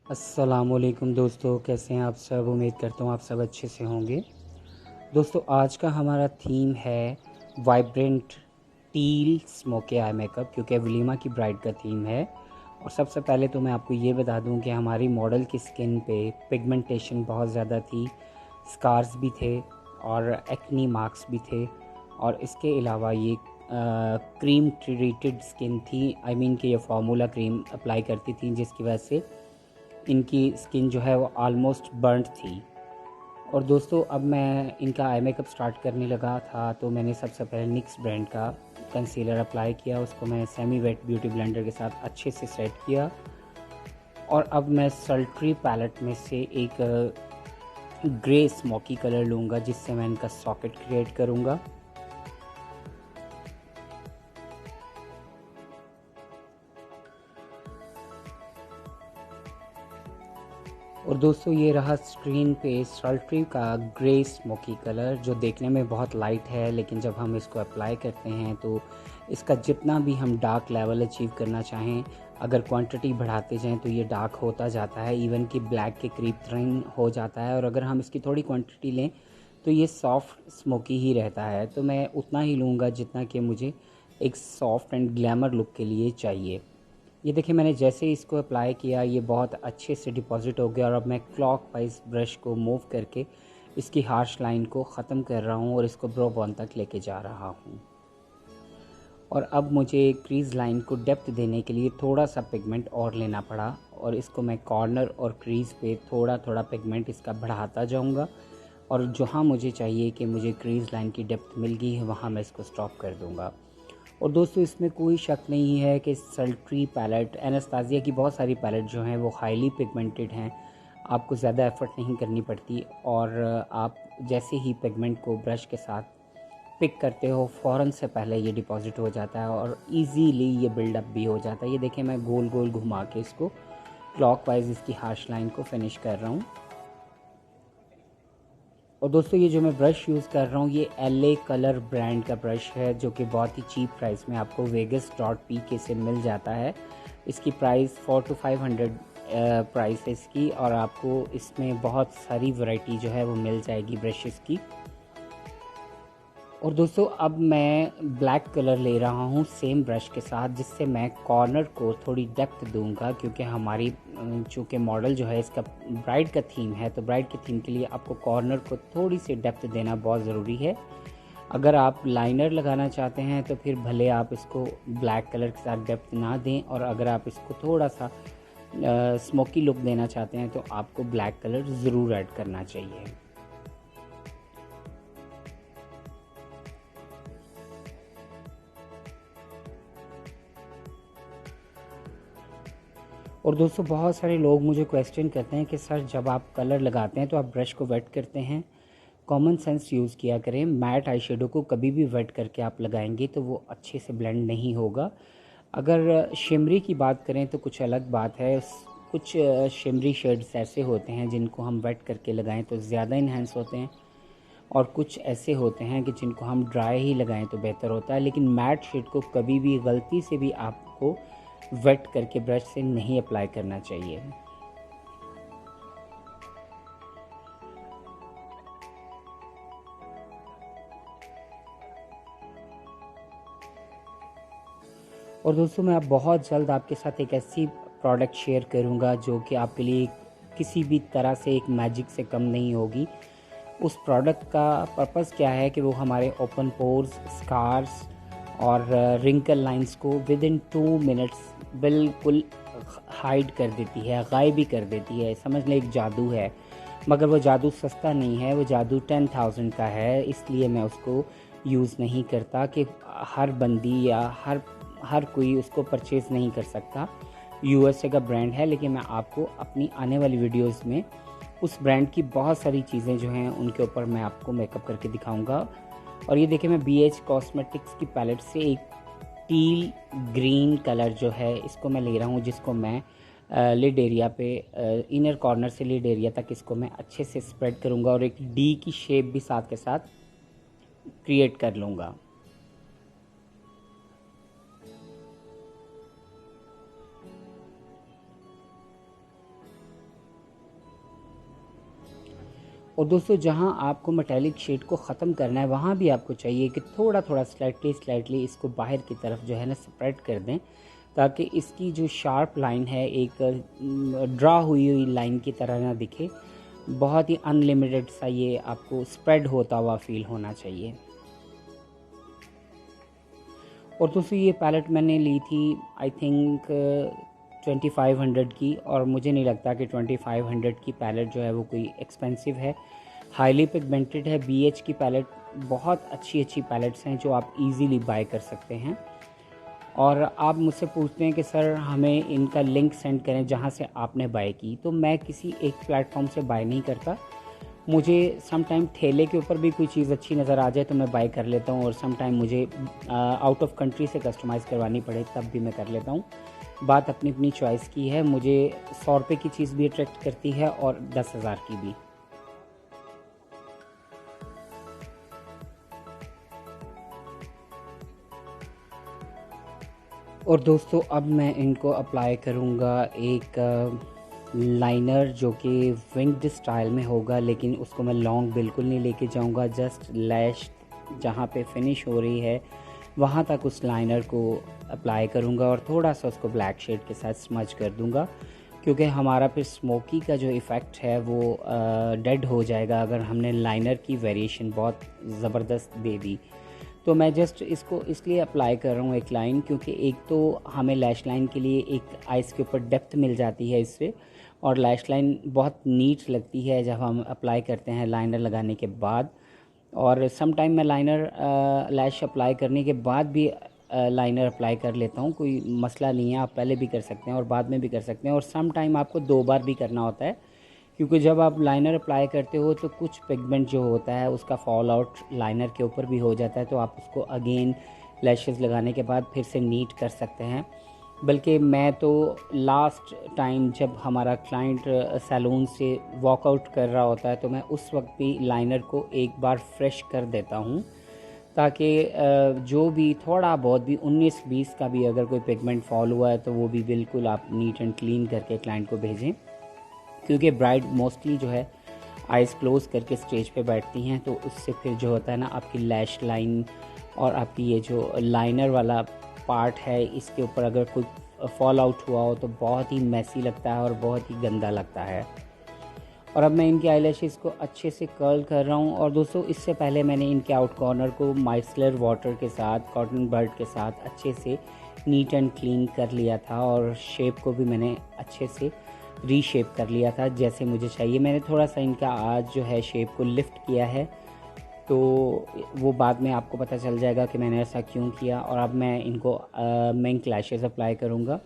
अस्सलामुअलैकुम दोस्तों, कैसे हैं आप सब। उम्मीद करता हूँ आप सब अच्छे से होंगे। दोस्तों, आज का हमारा थीम है vibrant teal smoky eye makeup, क्योंकि वलीमा की ब्राइड का थीम है। और सबसे पहले तो मैं आपको ये बता दूं कि हमारी मॉडल की स्किन पे पिगमेंटेशन बहुत ज़्यादा थी, स्कार्स भी थे और एक्नी मार्क्स भी थे। और इसके अलावा ये क्रीम ट्रीटेड स्किन थी। आई मीन कि ये फार्मूला क्रीम अप्लाई करती थी, जिसकी वजह से इनकी स्किन जो है वो आलमोस्ट बर्न्ड थी। और दोस्तों, अब मैं इनका आई मेकअप स्टार्ट करने लगा था तो मैंने सबसे पहले निक्स ब्रांड का कंसीलर अप्लाई किया। उसको मैं सेमी वेट ब्यूटी ब्लेंडर के साथ अच्छे से सेट किया। और अब मैं सल्ट्री पैलेट में से एक ग्रे स्मोकी कलर लूँगा, जिससे मैं इनका सॉकेट क्रिएट करूँगा। और दोस्तों, ये रहा स्क्रीन पे सल्ट्री का ग्रे स्मोकी कलर, जो देखने में बहुत लाइट है, लेकिन जब हम इसको अप्लाई करते हैं तो इसका जितना भी हम डार्क लेवल अचीव करना चाहें, अगर क्वांटिटी बढ़ाते जाएं तो ये डार्क होता जाता है, इवन कि ब्लैक के करीब थ्रिन हो जाता है। और अगर हम इसकी थोड़ी क्वांटिटी लें तो ये सॉफ्ट स्मोकी ही रहता है। तो मैं उतना ही लूँगा जितना कि मुझे एक सॉफ्ट एंड ग्लैमर लुक के लिए चाहिए। ये देखिए, मैंने जैसे ही इसको अप्लाई किया ये बहुत अच्छे से डिपॉजिट हो गया। और अब मैं क्लॉक वाइज ब्रश को मूव करके इसकी हार्श लाइन को ख़त्म कर रहा हूँ और इसको ब्रो बॉन तक लेके जा रहा हूँ। और अब मुझे क्रीज़ लाइन को डेप्थ देने के लिए थोड़ा सा पिगमेंट और लेना पड़ा, और इसको मैं कॉर्नर और क्रीज़ पे थोड़ा थोड़ा पिगमेंट इसका बढ़ाता जाऊँगा। और जहाँ मुझे चाहिए कि मुझे क्रीज़ लाइन की डेप्थ मिल गई है, वहाँ मैं इसको स्टॉप कर दूँगा। और दोस्तों, इसमें कोई शक नहीं है कि सल्ट्री पैलेट, एनास्तासिया की बहुत सारी पैलेट जो हैं वो हाईली पिगमेंटेड हैं। आपको ज़्यादा एफर्ट नहीं करनी पड़ती, और आप जैसे ही पिगमेंट को ब्रश के साथ पिक करते हो, फ़ौरन से पहले ये डिपॉजिट हो जाता है और इजीली ये बिल्डअप भी हो जाता है। ये देखें, मैं गोल गोल घुमा के इसको क्लॉकवाइज इसकी हार्श लाइन को फिनिश कर रहा हूँ। और दोस्तों, ये जो मैं ब्रश यूज़ कर रहा हूँ ये LA कलर ब्रांड का ब्रश है, जो कि बहुत ही चीप प्राइस में आपको vegas.pk से मिल जाता है। इसकी प्राइस 400 to 500 प्राइस है इसकी, और आपको इसमें बहुत सारी वैरायटी जो है वो मिल जाएगी ब्रशेस की। और दोस्तों, अब मैं ब्लैक कलर ले रहा हूँ सेम ब्रश के साथ, जिससे मैं कॉर्नर को थोड़ी डेप्थ दूंगा, क्योंकि हमारी चूँकि मॉडल जो है इसका ब्राइड का थीम है, तो ब्राइड के थीम के लिए आपको कॉर्नर को थोड़ी सी डेप्थ देना बहुत ज़रूरी है। अगर आप लाइनर लगाना चाहते हैं तो फिर भले आप इसको ब्लैक कलर के साथ डेप्थ ना दें, और अगर आप इसको थोड़ा सा स्मोकी लुक देना चाहते हैं तो आपको ब्लैक कलर ज़रूर ऐड करना चाहिए। और दोस्तों, बहुत सारे लोग मुझे क्वेश्चन करते हैं कि सर, जब आप कलर लगाते हैं तो आप ब्रश को वेट करते हैं। कॉमन सेंस यूज़ किया करें। मैट आई शेडो को कभी भी वेट करके आप लगाएंगे तो वो अच्छे से ब्लेंड नहीं होगा। अगर शिमरी की बात करें तो कुछ अलग बात है। कुछ शिमरी शेड्स ऐसे होते हैं जिनको हम वेट करके लगाएं तो ज़्यादा इन्हेंस होते हैं, और कुछ ऐसे होते हैं कि जिनको हम ड्राई ही लगाएं तो बेहतर होता है। लेकिन मैट शेड को कभी भी गलती से भी आपको वेट करके ब्रश से नहीं अप्लाई करना चाहिए। और दोस्तों, मैं अब बहुत जल्द आपके साथ एक ऐसी प्रोडक्ट शेयर करूंगा जो कि आपके लिए किसी भी तरह से एक मैजिक से कम नहीं होगी। उस प्रोडक्ट का पर्पस क्या है कि वो हमारे ओपन पोर्स, स्कार्स और रिंकल लाइंस को विद इन 2 मिनट्स बिल्कुल हाइड कर देती है, गायब भी कर देती है। समझ लें एक जादू है, मगर वो जादू सस्ता नहीं है, वो जादू 10,000 का है। इसलिए मैं उसको यूज़ नहीं करता कि हर बंदी या हर कोई उसको परचेज़ नहीं कर सकता। USA का ब्रांड है, लेकिन मैं आपको अपनी आने वाली वीडियोस में उस ब्रांड की बहुत सारी चीज़ें जो हैं उनके ऊपर मैं आपको मेकअप करके दिखाऊंगा। और ये देखिए, मैं BH कॉस्मेटिक्स की पैलेट से एक टील ग्रीन कलर जो है इसको मैं ले रहा हूँ, जिसको मैं लिड एरिया पे, इनर कॉर्नर से लिड एरिया तक इसको मैं अच्छे से स्प्रेड करूँगा, और एक डी की शेप भी साथ के साथ क्रिएट कर लूँगा। और दोस्तों जहाँ आपको मेटेलिक शेड को ख़त्म करना है वहाँ भी आपको चाहिए कि थोड़ा थोड़ा स्लाइटली इसको बाहर की तरफ जो है ना स्प्रेड कर दें, ताकि इसकी जो शार्प लाइन है एक ड्रा हुई हुई लाइन की तरह ना दिखे, बहुत ही अनलिमिटेड सा ये आपको स्प्रेड होता हुआ फील होना चाहिए। और दोस्तों ये पैलेट मैंने ली थी आई थिंक 2500 की, और मुझे नहीं लगता कि 2500 की पैलेट जो है वो कोई एक्सपेंसिव है। हाईली पिगमेंटेड है, BH की पैलेट बहुत अच्छी पैलेट्स हैं जो आप इजीली बाय कर सकते हैं। और आप मुझसे पूछते हैं कि सर हमें इनका लिंक सेंड करें जहाँ से आपने बाय की, तो मैं किसी एक प्लेटफॉर्म से बाय नहीं करता। मुझे सम टाइम ठेले के ऊपर भी कोई चीज़ अच्छी नज़र आ जाए तो मैं बाय कर लेता हूँ, और सम टाइम मुझे आउट ऑफ कंट्री से कस्टमाइज़ करवानी पड़े तब भी मैं कर लेता हूँ। बात अपनी अपनी चॉइस की है। मुझे 100 रुपये की चीज़ भी अट्रैक्ट करती है और 10,000 की भी। और दोस्तों अब मैं इनको अप्लाई करूँगा एक लाइनर जो कि विंग्ड स्टाइल में होगा, लेकिन उसको मैं लॉन्ग बिल्कुल नहीं लेके जाऊँगा। जस्ट लैश जहाँ पे फिनिश हो रही है वहाँ तक उस लाइनर को अप्लाई करूँगा और थोड़ा सा उसको ब्लैक शेड के साथ स्मज कर दूँगा, क्योंकि हमारा फिर स्मोकी का जो इफ़ेक्ट है वो डेड हो जाएगा अगर हमने लाइनर की वेरिएशन बहुत ज़बरदस्त दे दी। तो मैं जस्ट इसको इसलिए अप्लाई कर रहा हूँ एक लाइन, क्योंकि एक तो हमें लैश लाइन के लिए एक आइज़ के ऊपर डेप्थ मिल जाती है इससे, और लैश लाइन बहुत नीट लगती है जब हम अप्लाई करते हैं लाइनर लगाने के बाद। और सम टाइम मैं लाइनर लैश अप्लाई करने के बाद भी लाइनर अप्लाई कर लेता हूँ, कोई मसला नहीं है। आप पहले भी कर सकते हैं और बाद में भी कर सकते हैं, और सम टाइम आपको 2 बार भी करना होता है, क्योंकि जब आप लाइनर अप्लाई करते हो तो कुछ पिगमेंट जो होता है उसका फॉल आउट लाइनर के ऊपर भी हो जाता है, तो आप उसको अगेन लैशेस लगाने के बाद फिर से नीट कर सकते हैं। बल्कि मैं तो लास्ट टाइम जब हमारा क्लाइंट सैलून से वॉकआउट कर रहा होता है तो मैं उस वक्त भी लाइनर को एक बार फ्रेश कर देता हूँ, ताकि जो भी थोड़ा बहुत भी 19-20 का भी अगर कोई पिगमेंट फॉल हुआ है तो वो भी बिल्कुल आप नीट एंड क्लीन करके क्लाइंट को भेजें। क्योंकि ब्राइड मोस्टली जो है आइज़ क्लोज़ करके स्टेज पे बैठती हैं, तो उससे फिर जो होता है ना आपकी लैश लाइन और आपकी ये जो लाइनर वाला पार्ट है इसके ऊपर अगर कोई फॉल आउट हुआ हो तो बहुत ही मैसी लगता है और बहुत ही गंदा लगता है। और अब मैं इनके आईलैशेस को अच्छे से कर्ल कर रहा हूँ। और दोस्तों इससे पहले मैंने इनके आउट कॉर्नर को माइसलर वाटर के साथ कॉटन बर्ड के साथ अच्छे से नीट एंड क्लीन कर लिया था, और शेप को भी मैंने अच्छे से रीशेप कर लिया था जैसे मुझे चाहिए। मैंने थोड़ा सा इनका आज जो है शेप को लिफ्ट किया है, तो वो बाद में आपको पता चल जाएगा कि मैंने ऐसा क्यों किया। और अब मैं इनको मिंक लैशेस अप्लाई करूँगा।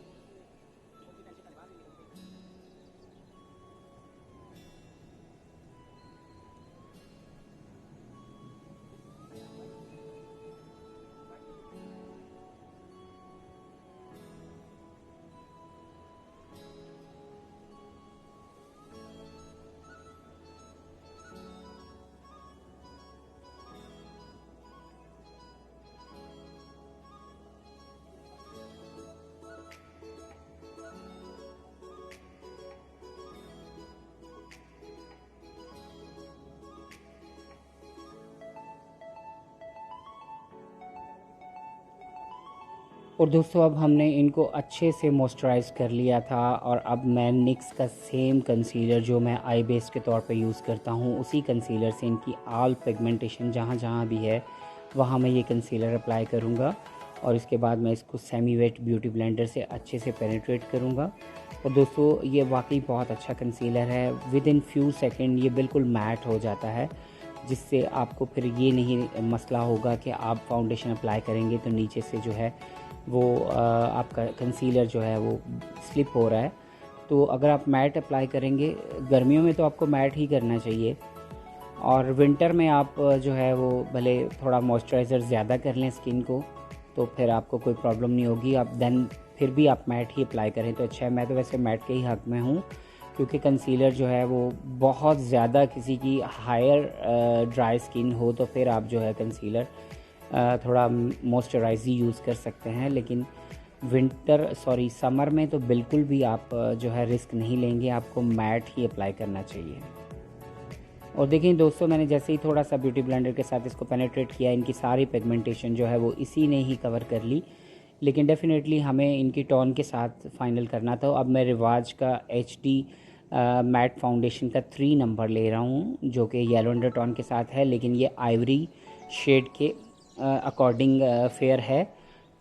और दोस्तों अब हमने इनको अच्छे से मॉइस्चराइज़ कर लिया था, और अब मैं निक्स का सेम कंसीलर जो मैं आई बेस के तौर पे यूज़ करता हूँ उसी कंसीलर से इनकी ऑल पिगमेंटेशन जहाँ जहाँ भी है वहाँ मैं ये कंसीलर अप्लाई करूँगा, और इसके बाद मैं इसको सेमी वेट ब्यूटी ब्लेंडर से अच्छे से पेनिट्रेट करूँगा। और दोस्तों ये वाकई बहुत अच्छा कंसीलर है, विद इन फ्यू सेकेंड ये बिल्कुल मैट हो जाता है, जिससे आपको फिर ये नहीं मसला होगा कि आप फाउंडेशन अप्लाई करेंगे तो नीचे से जो है वो आपका कंसीलर जो है वो स्लिप हो रहा है। तो अगर आप मैट अप्लाई करेंगे, गर्मियों में तो आपको मैट ही करना चाहिए, और विंटर में आप जो है वो भले थोड़ा मॉइस्चराइज़र ज़्यादा कर लें स्किन को तो फिर आपको कोई प्रॉब्लम नहीं होगी। आप देन फिर भी आप मैट ही अप्लाई करें तो अच्छा है। मैं तो वैसे मैट के ही हक़ में हूँ, क्योंकि कंसीलर जो है वो बहुत ज़्यादा किसी की हायर ड्राई स्किन हो तो फिर आप जो है कंसीलर थोड़ा मॉइस्चराइज़ ही यूज़ कर सकते हैं, लेकिन समर में तो बिल्कुल भी आप जो है रिस्क नहीं लेंगे, आपको मैट ही अप्लाई करना चाहिए। और देखिए दोस्तों, मैंने जैसे ही थोड़ा सा ब्यूटी ब्लेंडर के साथ इसको पेनेट्रेट किया, इनकी सारी पिगमेंटेशन जो है वो इसी ने ही कवर कर ली। लेकिन डेफिनेटली हमें इनकी टोन के साथ फाइनल करना था। अब मैं रिवाज का HD मैट फाउंडेशन का 3 नंबर ले रहा हूँ, जो कि येलो अंडरटोन के साथ है, लेकिन ये आइवरी शेड के अकॉर्डिंग फेयर है।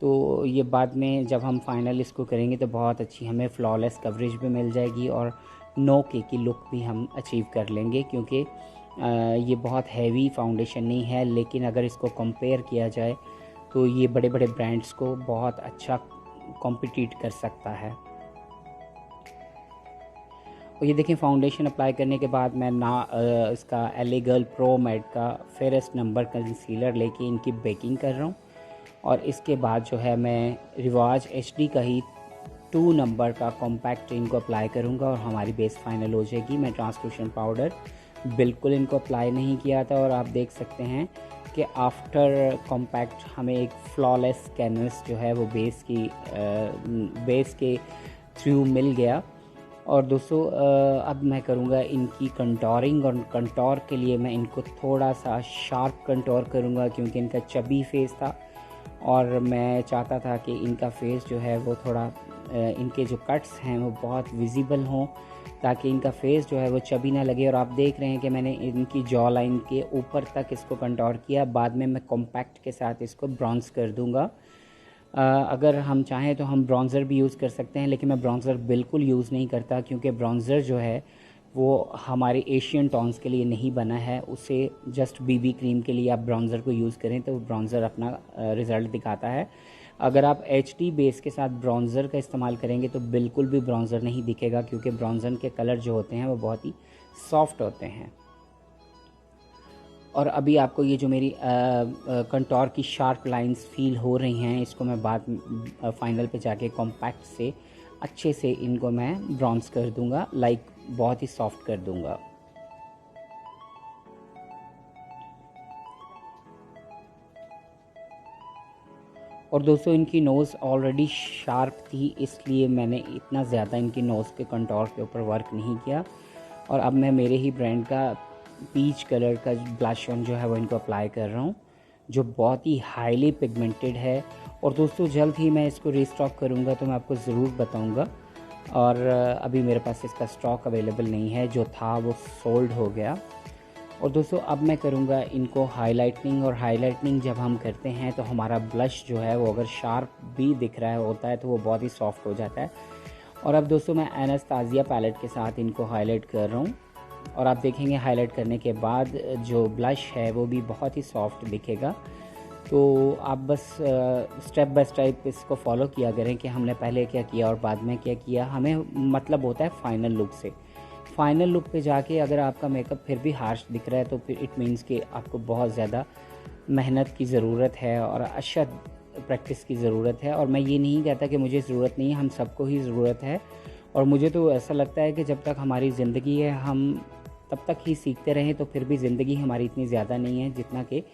तो ये बाद में जब हम फाइनल इसको करेंगे तो बहुत अच्छी हमें फ्लॉलेस कवरेज भी मिल जाएगी और नो के की लुक भी हम अचीव कर लेंगे, क्योंकि ये बहुत हैवी फाउंडेशन नहीं है, लेकिन अगर इसको कंपेयर किया जाए तो ये बड़े बड़े ब्रांड्स को बहुत अच्छा कॉम्पिटिट कर सकता है। और ये देखिए, फाउंडेशन अप्लाई करने के बाद मैं इसका LA गर्ल प्रो मैट का फेयरेस्ट नंबर कंसीलर लेके इनकी बेकिंग कर रहा हूँ। और इसके बाद जो है मैं रिवाज HD का ही 2 नंबर का कॉम्पैक्ट इनको अप्लाई करूँगा और हमारी बेस फाइनल हो जाएगी। मैं ट्रांसलूसेंट पाउडर बिल्कुल इनको अप्लाई नहीं किया था, और आप देख सकते हैं कि आफ्टर कॉम्पैक्ट हमें एक फ्लॉलेस कैनवस जो है वो बेस के थ्रू मिल गया। और दोस्तों अब मैं करूँगा इनकी कंटोरिंग, और कंटोर के लिए मैं इनको थोड़ा सा शार्प कंटोर करूँगा, क्योंकि इनका चबी फेस था और मैं चाहता था कि इनका फेस जो है वो थोड़ा इनके जो कट्स हैं वो बहुत विजिबल हों, ताकि इनका फेस जो है वो चबी ना लगे। और आप देख रहे हैं कि मैंने इनकी जॉ लाइन के ऊपर तक इसको कंटोर किया। बाद में मैं कॉम्पैक्ट के साथ इसको ब्रॉन्ज कर दूँगा। अगर हम चाहें तो हम ब्रॉन्ज़र भी यूज़ कर सकते हैं, लेकिन मैं ब्रॉन्ज़र बिल्कुल यूज़ नहीं करता, क्योंकि ब्रॉन्ज़र जो है वो हमारे एशियन टोन्स के लिए नहीं बना है। उसे जस्ट BB क्रीम के लिए आप ब्रॉन्ज़र को यूज़ करें तो ब्रॉन्ज़र अपना रिज़ल्ट दिखाता है। अगर आप HD बेस के साथ ब्रॉन्ज़र का इस्तेमाल करेंगे तो बिल्कुल भी ब्रॉन्ज़र नहीं दिखेगा, क्योंकि ब्रॉन्ज़र के कलर जो होते हैं वो बहुत ही सॉफ्ट होते हैं। और अभी आपको ये जो मेरी कंटोर की शार्प लाइंस फील हो रही हैं, इसको मैं बाद फाइनल पे जाके कॉम्पैक्ट से अच्छे से इनको मैं ब्रॉन्ज कर दूंगा, बहुत ही सॉफ्ट कर दूंगा। और दोस्तों, इनकी नोज़ ऑलरेडी शार्प थी, इसलिए मैंने इतना ज़्यादा इनकी नोज़ के कंटोर के ऊपर वर्क नहीं किया। और अब मैं मेरे ही ब्रांड का पीच कलर का ब्लश ऑन जो है वो इनको अप्लाई कर रहा हूँ, जो बहुत ही हाईली पिगमेंटेड है। और दोस्तों, जल्द ही मैं इसको रीस्टॉक करूँगा तो मैं आपको ज़रूर बताऊँगा। और अभी मेरे पास इसका स्टॉक अवेलेबल नहीं है, जो था वो सोल्ड हो गया। और दोस्तों, अब मैं करूँगा इनको हाईलाइटनिंग। और हाईलाइटनिंग जब हम करते हैं तो हमारा ब्लश जो है वो अगर शार्प भी दिख रहा होता है तो वो बहुत ही सॉफ्ट हो जाता है। और अब दोस्तों, मैं एनास्तासिया पैलेट के साथ इनको हाईलाइट कर रहा हूँ, और आप देखेंगे हाईलाइट करने के बाद जो ब्लश है वो भी बहुत ही सॉफ्ट दिखेगा। तो आप बस स्टेप बाय स्टेप इसको फॉलो किया करें कि हमने पहले क्या किया और बाद में क्या किया। हमें मतलब होता है फाइनल लुक से। फाइनल लुक पे जाके अगर आपका मेकअप फिर भी हार्श दिख रहा है तो फिर इट मीन्स कि आपको बहुत ज़्यादा मेहनत की ज़रूरत है और अशद प्रैक्टिस की ज़रूरत है। और मैं ये नहीं कहता कि मुझे ज़रूरत नहीं है, हम सबको ही ज़रूरत है। और मुझे तो ऐसा लगता है कि जब तक हमारी ज़िंदगी है हम तब तक ही सीखते रहें, तो फिर भी ज़िंदगी हमारी इतनी ज़्यादा नहीं है जितना कि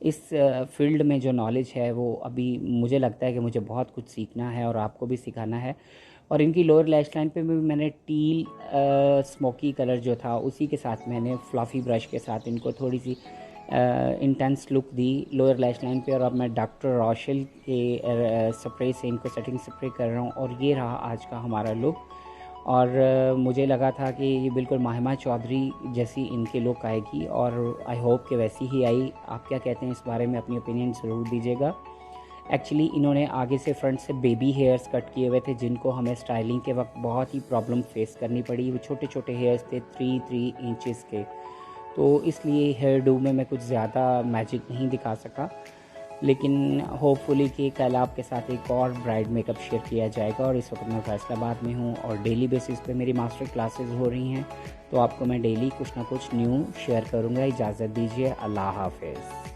इस फील्ड में जो नॉलेज है वो अभी मुझे लगता है कि मुझे बहुत कुछ सीखना है और आपको भी सिखाना है। और इनकी लोअर लैश लाइन पे भी मैंने टील स्मोकी कलर जो था उसी के साथ मैंने फ्लफ़ी ब्रश के साथ इनको थोड़ी सी इंटेंस लुक दी लोअर लैश लाइन पे। और अब मैं डॉक्टर रॉशल के स्प्रे से इनको सेटिंग स्प्रे कर रहा हूँ, और ये रहा आज का हमारा लुक। और मुझे लगा था कि ये बिल्कुल माहिमा चौधरी जैसी इनकी लुक आएगी, और आई होप कि वैसी ही आई। आप क्या कहते हैं इस बारे में, अपनी ओपिनियन ज़रूर दीजिएगा। एक्चुअली इन्होंने आगे से फ्रंट से बेबी हेयर्स कट किए हुए थे, जिनको हमें स्टाइलिंग के वक्त बहुत ही प्रॉब्लम फेस करनी पड़ी। वो छोटे छोटे हेयर्स थे 3 इंचेस के, तो इसलिए हेयर डू में मैं कुछ ज़्यादा मैजिक नहीं दिखा सका। लेकिन होपफुली कि कल आपके साथ एक और ब्राइड मेकअप शेयर किया जाएगा। और इस वक्त मैं फैसलाबाद में हूँ और डेली बेसिस पे मेरी मास्टर क्लासेस हो रही हैं, तो आपको मैं डेली कुछ ना कुछ न्यू शेयर करूँगा। इजाज़त दीजिए, अल्लाह हाफ़िज़।